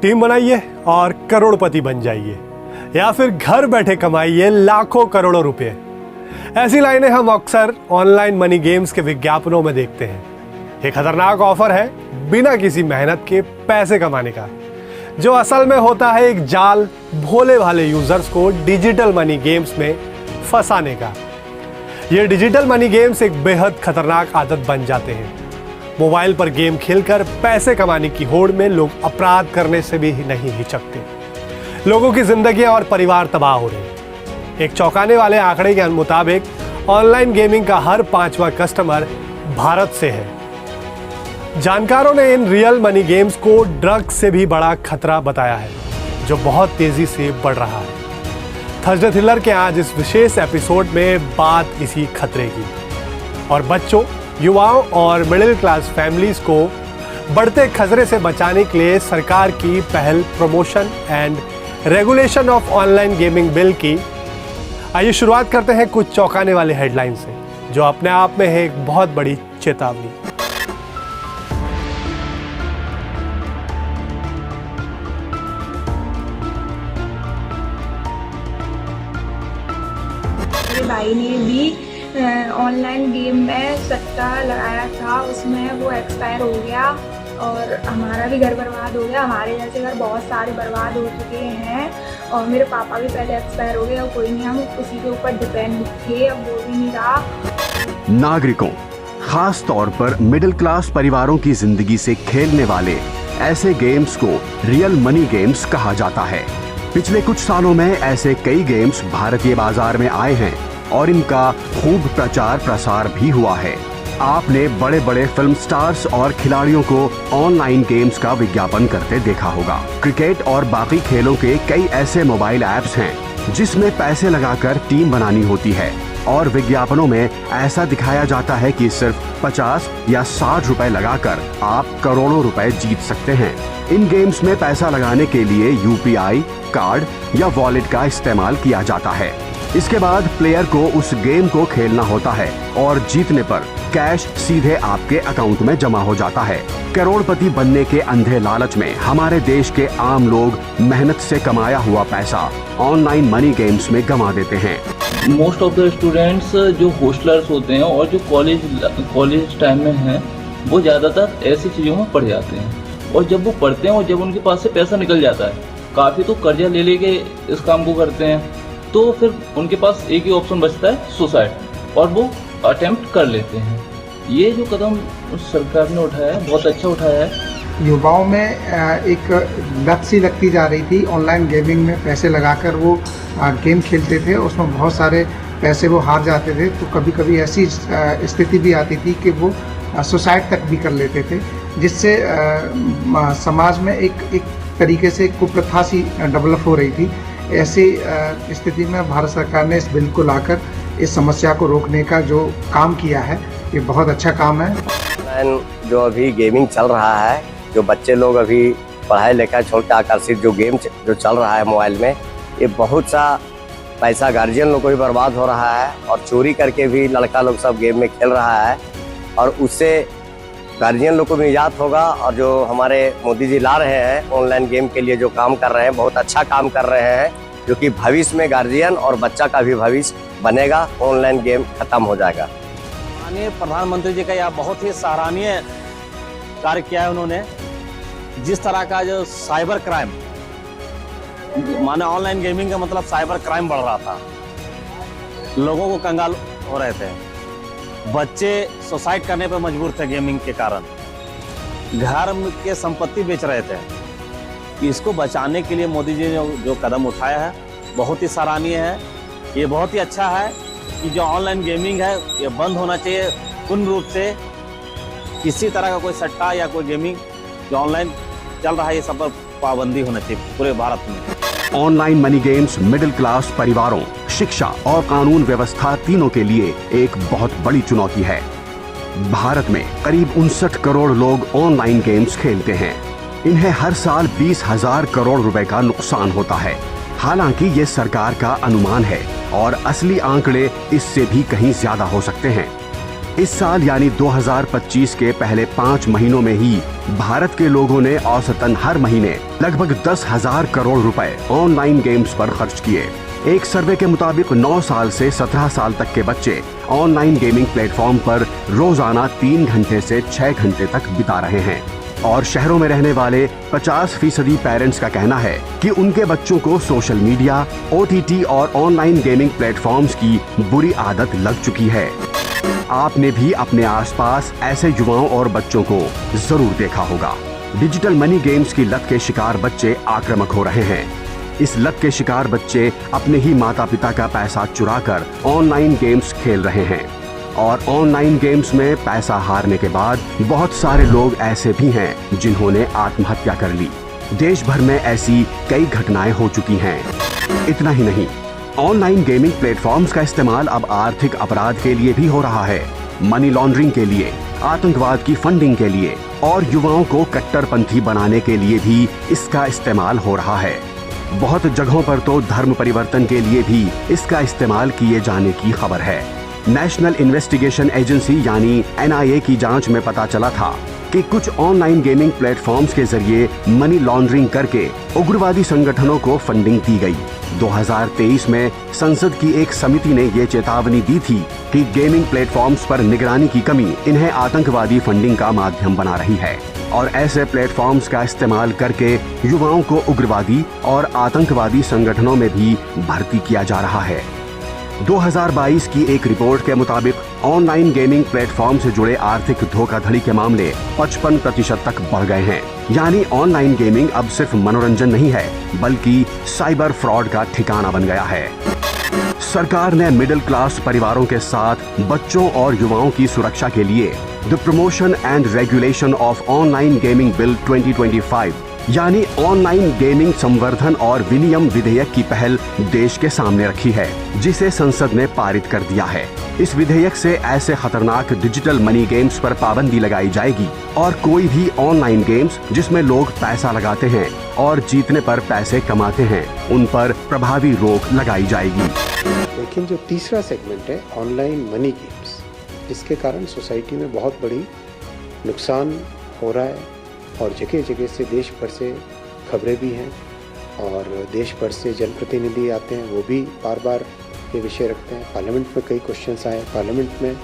Team बनाइए और करोड़पति बन जाइए, या फिर घर बैठे कमाइए लाखों करोड़ों रुपए। ऐसी लाइनें हम अक्सर ऑनलाइन मनी गेम्स के विज्ञापनों में देखते हैं। ये खतरनाक ऑफर है बिना किसी मेहनत के पैसे कमाने का, जो असल में होता है एक जाल भोले भाले यूजर्स को डिजिटल मनी गेम्स में फंसाने का। ये डिजिटल मनी गेम्स एक बेहद खतरनाक आदत बन जाते हैं। मोबाइल पर गेम खेलकर पैसे कमाने की होड़ में लोग अपराध करने से भी नहीं हिचकते। लोगों की जिंदगी और परिवार तबाह हो रहे हैं। एक चौंकाने वाले आंकड़े के मुताबिक ऑनलाइन गेमिंग का हर 5वां कस्टमर भारत से है। जानकारों ने इन रियल मनी गेम्स को ड्रग्स से भी बड़ा खतरा बताया है, जो बहुत तेजी से बढ़ रहा है। थर्सडे थ्रिलर के आज इस विशेष एपिसोड में बात इसी खतरे की और बच्चों, युवाओं और मिडिल क्लास फैमिलीज को बढ़ते खतरे से बचाने के लिए सरकार की पहल promotion and regulation of online gaming bill की। आइए शुरुआत करते हैं कुछ चौंकाने वाले हेडलाइन से, जो अपने आप में है एक बहुत बड़ी चेतावनी। मेरे भाई ने भी ऑनलाइन गेम में सट्टा लगाया था, उसमें वो एक्सपायर हो गया और हमारा भी घर बर्बाद हो गया। हमारे जैसे घर बहुत सारे बर्बाद हो चुके हैं और मेरे पापा भी पहले एक्सपायर हो गए। और कोई नहीं, हम उसी के ऊपर डिपेंड थे, अब वो भी नहीं रहा। नागरिकों, खास तौर पर मिडिल क्लास परिवारों की जिंदगी से खेलने वाले ऐसे गेम्स को रियल मनी गेम्स कहा जाता है। पिछले कुछ सालों में ऐसे कई गेम्स भारतीय बाजार में आए हैं और इनका खूब प्रचार प्रसार भी हुआ है। आपने बड़े बड़े फिल्म स्टार्स और खिलाड़ियों को ऑनलाइन गेम्स का विज्ञापन करते देखा होगा। क्रिकेट और बाकी खेलों के कई ऐसे मोबाइल ऐप्स हैं जिसमें पैसे लगाकर टीम बनानी होती है और विज्ञापनों में ऐसा दिखाया जाता है कि सिर्फ 50 या 60 रुपए लगाकर आप करोड़ों रुपए जीत सकते हैं। इन गेम्स में पैसा लगाने के लिए यूपीआई कार्ड या वॉलेट का इस्तेमाल किया जाता है। इसके बाद प्लेयर को उस गेम को खेलना होता है और जीतने पर कैश सीधे आपके अकाउंट में जमा हो जाता है। करोड़पति बनने के अंधे लालच में हमारे देश के आम लोग मेहनत से कमाया हुआ पैसा ऑनलाइन मनी गेम्स में गंवा देते हैं। मोस्ट ऑफ द स्टूडेंट्स जो हॉस्टलर्स होते हैं और जो कॉलेज टाइम में हैं, वो ज़्यादातर ऐसी चीज़ों में पड़ जाते हैं। और जब वो पढ़ते हैं और जब उनके पास से पैसा निकल जाता है, काफ़ी तो कर्जा ले लेके इस काम को करते हैं, तो फिर उनके पास एक ही ऑप्शन बचता है, सुसाइड, और वो अटेम्प्ट कर लेते हैं। ये जो कदम सरकार ने उठाया है, बहुत अच्छा उठाया है। युवाओं में एक लत सी लगती जा रही थी। ऑनलाइन गेमिंग में पैसे लगाकर वो गेम खेलते थे, उसमें बहुत सारे पैसे वो हार जाते थे, तो कभी कभी ऐसी स्थिति भी आती थी कि वो सुसाइड तक भी कर लेते थे, जिससे समाज में एक तरीके से कुप्रथा सी डेवलप हो रही थी। ऐसी स्थिति में भारत सरकार ने इस बिल को लाकर इस समस्या को रोकने का जो काम किया है, ये बहुत अच्छा काम है। ऑनलाइन जो अभी गेमिंग चल रहा है, जो बच्चे लोग अभी पढ़ाई लिखाई छोड़ के आकर्षित जो गेम जो चल रहा है मोबाइल में, ये बहुत सा पैसा गार्जियन लोग को भी बर्बाद हो रहा है और चोरी करके भी लड़का लोग सब गेम में खेल रहा है और उससे गार्जियन लोग को भी निजात होगा। और जो हमारे मोदी जी ला रहे हैं ऑनलाइन गेम के लिए जो काम कर रहे हैं, बहुत अच्छा काम कर रहे हैं, जो कि भविष्य में गार्जियन और बच्चा का भी भविष्य बनेगा। ऑनलाइन गेम खत्म हो जाएगा। माननीय प्रधानमंत्री जी का यह बहुत ही सराहनीय कार्य किया है उन्होंने। जिस तरह का जो साइबर क्राइम, माने ऑनलाइन गेमिंग का मतलब साइबर क्राइम बढ़ रहा था, लोगों को कंगाल हो रहे थे, बच्चे सुसाइड करने पर मजबूर थे गेमिंग के कारण, घर के संपत्ति बेच रहे थे। इसको बचाने के लिए मोदी जी ने जो कदम उठाया है, बहुत ही सराहनीय है। ये बहुत ही अच्छा है कि जो ऑनलाइन गेमिंग है, ये बंद होना चाहिए पूर्ण रूप से। किसी तरह का कोई सट्टा या कोई गेमिंग जो ऑनलाइन चल रहा है, ये सब पर पाबंदी होना चाहिए पूरे भारत में। Online money games middle class परिवारों, शिक्षा और कानून व्यवस्था तीनों के लिए एक बहुत बड़ी चुनौती है। भारत में करीब 59 करोड़ लोग ऑनलाइन गेम्स खेलते हैं। इन्हें हर साल 20,000 करोड़ रुपए का नुकसान होता है। हालांकि ये सरकार का अनुमान है और असली आंकड़े इससे भी कहीं ज्यादा हो सकते हैं। इस साल यानी 2025 के पहले 5 महीनों में ही भारत के लोगों ने औसतन हर महीने लगभग 10,000 करोड़ रुपए ऑनलाइन गेम्स पर खर्च किए। एक सर्वे के मुताबिक 9 साल से 17 साल तक के बच्चे ऑनलाइन गेमिंग प्लेटफॉर्म पर रोजाना 3 घंटे से 6 घंटे तक बिता रहे हैं। और शहरों में रहने वाले 50% पेरेंट्स का कहना है कि उनके बच्चों को सोशल मीडिया, OTT और ऑनलाइन गेमिंग प्लेटफॉर्म्स की बुरी आदत लग चुकी है। आपने भी अपने आसपास ऐसे युवाओं और बच्चों को जरूर देखा होगा। डिजिटल मनी गेम्स की लत के शिकार बच्चे आक्रामक हो रहे हैं। इस लत के शिकार बच्चे अपने ही माता पिता का पैसा चुराकर ऑनलाइन गेम्स खेल रहे हैं और ऑनलाइन गेम्स में पैसा हारने के बाद बहुत सारे लोग ऐसे भी हैं जिन्होंने आत्महत्या कर ली। देश भर में ऐसी कई घटनाएं हो चुकी हैं। इतना ही नहीं, ऑनलाइन गेमिंग प्लेटफॉर्म्स का इस्तेमाल अब आर्थिक अपराध के लिए भी हो रहा है। मनी लॉन्ड्रिंग के लिए, आतंकवाद की फंडिंग के लिए और युवाओं को कट्टरपंथी बनाने के लिए भी इसका इस्तेमाल हो रहा है। बहुत जगहों पर तो धर्म परिवर्तन के लिए भी इसका इस्तेमाल किए जाने की खबर है। नेशनल इन्वेस्टिगेशन एजेंसी यानी NIA की जांच में पता चला था कि कुछ ऑनलाइन गेमिंग प्लेटफॉर्म्स के जरिए मनी लॉन्ड्रिंग करके उग्रवादी संगठनों को फंडिंग दी गई। 2023 में संसद की एक समिति ने ये चेतावनी दी थी कि गेमिंग प्लेटफॉर्म्स पर निगरानी की कमी इन्हें आतंकवादी फंडिंग का माध्यम बना रही है और ऐसे प्लेटफॉर्म्स का इस्तेमाल करके युवाओं को उग्रवादी और आतंकवादी संगठनों में भी भर्ती किया जा रहा है। 2022 की एक रिपोर्ट के मुताबिक ऑनलाइन गेमिंग प्लेटफॉर्म से जुड़े आर्थिक धोखाधड़ी के मामले 55% तक बढ़ गए हैं। यानी ऑनलाइन गेमिंग अब सिर्फ मनोरंजन नहीं है बल्कि साइबर फ्रॉड का ठिकाना बन गया है। सरकार ने मिडिल क्लास परिवारों के साथ बच्चों और युवाओं की सुरक्षा के लिए the promotion and regulation of online gaming bill 2025 यानी ऑनलाइन गेमिंग संवर्धन और विनियम विधेयक की पहल देश के सामने रखी है, जिसे संसद ने पारित कर दिया है। इस विधेयक से ऐसे खतरनाक डिजिटल मनी गेम्स पर पाबंदी लगाई जाएगी और कोई भी ऑनलाइन गेम्स जिसमें लोग पैसा लगाते हैं और जीतने पर पैसे कमाते हैं, उन पर प्रभावी रोक लगाई जाएगी। लेकिन जो तीसरा सेगमेंट है ऑनलाइन मनी गेम्स, इसके कारण सोसाइटी में बहुत बड़ी नुकसान हो रहा है और जगह जगह से देश भर से खबरें भी हैं और देश भर से जनप्रतिनिधि आते हैं, वो भी बार बार ये विषय रखते हैं। पार्लियामेंट में कई क्वेश्चंस आए, पार्लियामेंट में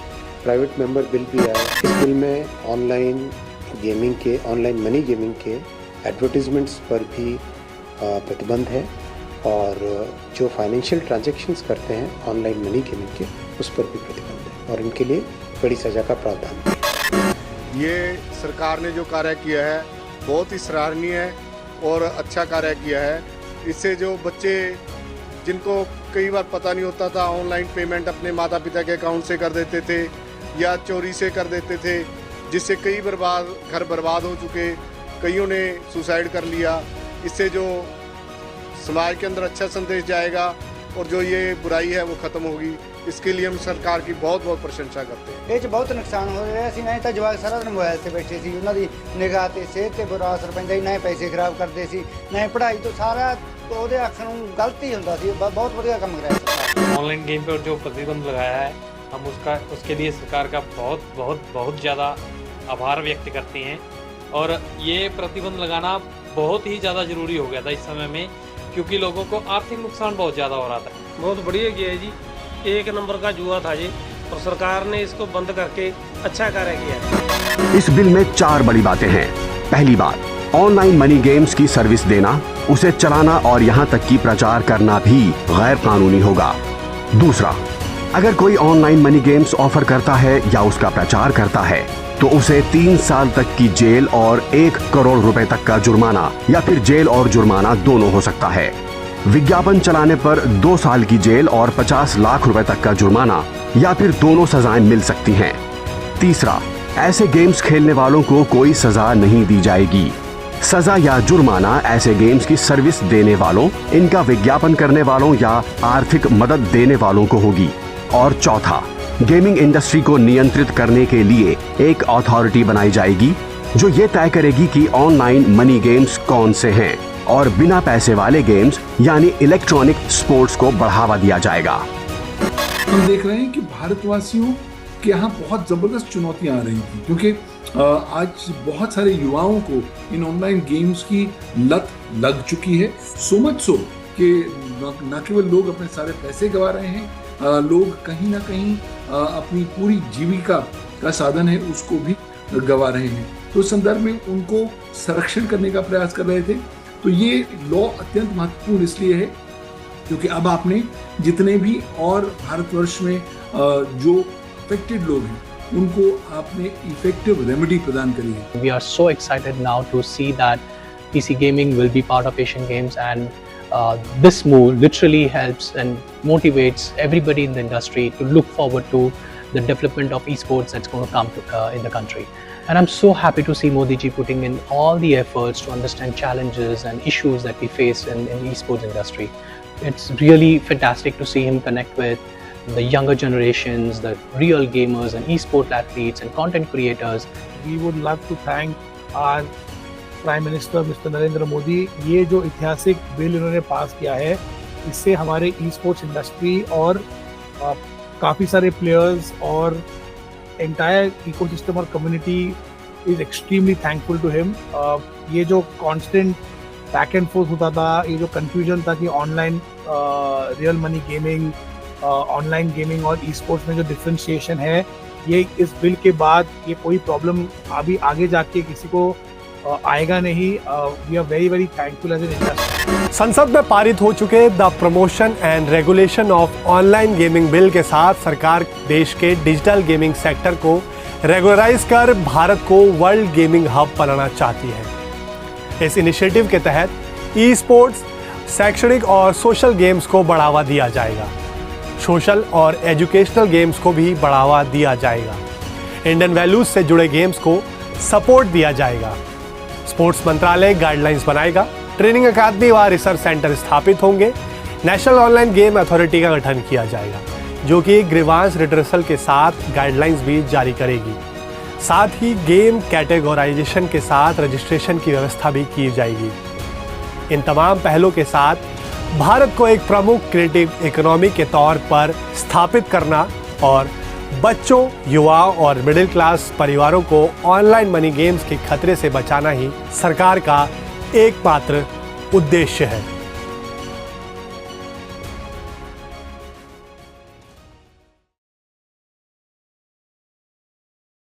प्राइवेट मेंबर बिल भी आया। इस बिल में ऑनलाइन गेमिंग के, ऑनलाइन मनी गेमिंग के एडवर्टीजमेंट्स पर भी प्रतिबंध है और जो फाइनेंशियल ट्रांजैक्शंस करते हैं ऑनलाइन मनी गेमिंग के, उस पर भी प्रतिबंध है और इनके लिए बड़ी सज़ा का प्रावधान है। ये सरकार ने जो कार्य किया है बहुत ही सराहनीय है और अच्छा कार्य किया है। इससे जो बच्चे जिनको कई बार पता नहीं होता था, ऑनलाइन पेमेंट अपने माता पिता के अकाउंट से कर देते थे या चोरी से कर देते थे, जिससे कई घर बर्बाद हो चुके, कईयों ने सुसाइड कर लिया। इससे जो समाज के अंदर अच्छा संदेश जाएगा और जो ये बुराई है वो ख़त्म होगी। इसके लिए हम सरकार की बहुत बहुत प्रशंसा करते हैं। ਇਹ 'ਚ ਬਹੁਤ ਨੁਕਸਾਨ ਹੋ ਰਿਹਾ ਸੀ। ਨਹੀਂ ਤਾਂ ਜਵਾਕ ਸਾਰਾ ਦਿਨ ਮੋਬਾਈਲ ਤੇ ਬੈਠੇ ਸੀ, ਉਹਨਾਂ ਦੀ ਨਿਗਾਹ ਤੇ ਸਿਹਤ ਤੇ ਬੁਰਾ ਅਸਰ ਪੈਂਦਾ ਸੀ, ਨਾ ਪੈਸੇ ਖਰਾਬ ਕਰਦੇ ਸੀ, ਨਾ ਪੜ੍ਹਾਈ ਤੋਂ ਸਾਰਾ ਉਹਦੇ ਅੱਖ ਨੂੰ ਗਲਤ ਹੀ ਹੁੰਦਾ ਸੀ। बहुत बढ़िया काम कराया सरकार। ऑनलाइन गेम पर जो प्रतिबंध लगाया है, हम उसके लिए सरकार का बहुत ज़्यादा आभार व्यक्त करते हैं और ये प्रतिबंध लगाना बहुत ही ज़्यादा ज़रूरी हो गया था इस समय में, क्योंकि लोगों को आर्थिक नुकसान बहुत ज़्यादा हो रहा था। बहुत बढ़िया किया है जी, एक नंबर का जुआ था जी और सरकार ने इसको बंद करके अच्छा कार्य किया है। इस बिल में 4 बड़ी बातें हैं। पहली बात, ऑनलाइन मनी गेम्स की सर्विस देना, उसे चलाना और यहाँ तक कि प्रचार करना भी गैर कानूनी होगा। दूसरा, अगर कोई ऑनलाइन मनी गेम्स ऑफर करता है या उसका प्रचार करता है तो उसे 3 साल तक की जेल और 1 करोड़ रुपए तक का जुर्माना या फिर जेल और जुर्माना दोनों हो सकता है। विज्ञापन चलाने पर 2 साल की जेल और 50 लाख रुपए तक का जुर्माना या फिर दोनों सजाएं मिल सकती हैं। तीसरा, ऐसे गेम्स खेलने वालों को कोई सजा नहीं दी जाएगी। सजा या जुर्माना ऐसे गेम्स की सर्विस देने वालों, इनका विज्ञापन करने वालों या आर्थिक मदद देने वालों को होगी। और चौथा, गेमिंग इंडस्ट्री को नियंत्रित करने के लिए एक अथॉरिटी बनाई जाएगी जो ये तय करेगी कि ऑनलाइन मनी गेम्स कौन से हैं और बिना पैसे वाले गेम्स यानी इलेक्ट्रॉनिक स्पोर्ट्स को बढ़ावा दिया जाएगा। हम देख रहे हैं कि भारतवासियों कि यहाँ बहुत ज़बरदस्त चुनौतियाँ आ रही थी, क्योंकि आज बहुत सारे युवाओं को इन ऑनलाइन गेम्स की लत लग चुकी है। सो मच सो कि न केवल लोग अपने सारे पैसे गंवा रहे हैं, लोग कहीं ना कहीं अपनी पूरी जीविका का साधन है उसको भी गंवा रहे हैं। तो इस संदर्भ में उनको संरक्षण करने का प्रयास कर रहे थे। तो ये लॉ अत्यंत महत्वपूर्ण इसलिए है क्योंकि अब आपने जितने भी और भारतवर्ष में जो अफेक्टेड लोग हैं उनको आपने इफेक्टिव रेमेडी प्रदान करी है। We are so excited now to see that PC gaming will be part of Asian Games, and this move literally helps and motivates everybody in the industry to look forward to the development of esports that's going to come in the country. And I'm so happy to see Modi ji putting in all the efforts to understand challenges and issues that we face in the esports industry. It's really fantastic to see him connect with the younger generations, the real gamers and esport athletes and content creators. We would love to thank our Prime Minister Mr. Narendra Modi. ये जो ऐतिहासिक bill इन्होंने पास किया है, इससे हमारे esports industry और काफ़ी सारे प्लेयर्स और एंटायर इकोसिस्टम और community is extremely thankful to him. ये जो कांस्टेंट बैक एंड फोर्थ होता था, ये जो कंफ्यूजन था कि online real money gaming, online gaming और ई स्पोर्ट्स में जो डिफ्रेंशिएशन है, ये इस बिल के बाद ये कोई प्रॉब्लम अभी आगे जाके किसी को आएगा नहीं। We are very very thankful as an industry. संसद में पारित हो चुके the promotion and regulation of online gaming bill के साथ सरकार देश के डिजिटल गेमिंग सेक्टर को रेगुलराइज कर भारत को वर्ल्ड गेमिंग हब बनाना चाहती है। इस इनिशिएटिव के तहत ई स्पोर्ट्स, शैक्षणिक और सोशल गेम्स को बढ़ावा दिया जाएगा। सोशल और एजुकेशनल गेम्स को भी बढ़ावा दिया जाएगा। इंडियन वैल्यूज से जुड़े गेम्स को सपोर्ट दिया जाएगा। स्पोर्ट्स मंत्रालय गाइडलाइंस बनाएगा। ट्रेनिंग अकादमी व रिसर्च सेंटर स्थापित होंगे। नेशनल ऑनलाइन गेम अथॉरिटी का गठन किया जाएगा, जो कि ग्रीवांस रिड्रेसल के साथ गाइडलाइंस भी जारी करेगी। साथ ही गेम कैटेगराइजेशन के साथ रजिस्ट्रेशन की व्यवस्था भी की जाएगी। इन तमाम पहलों के साथ भारत को एक प्रमुख क्रिएटिव इकोनॉमी के तौर पर स्थापित करना और बच्चों, युवाओं और मिडिल क्लास परिवारों को ऑनलाइन मनी गेम्स के खतरे से बचाना ही सरकार का एकमात्र उद्देश्य है।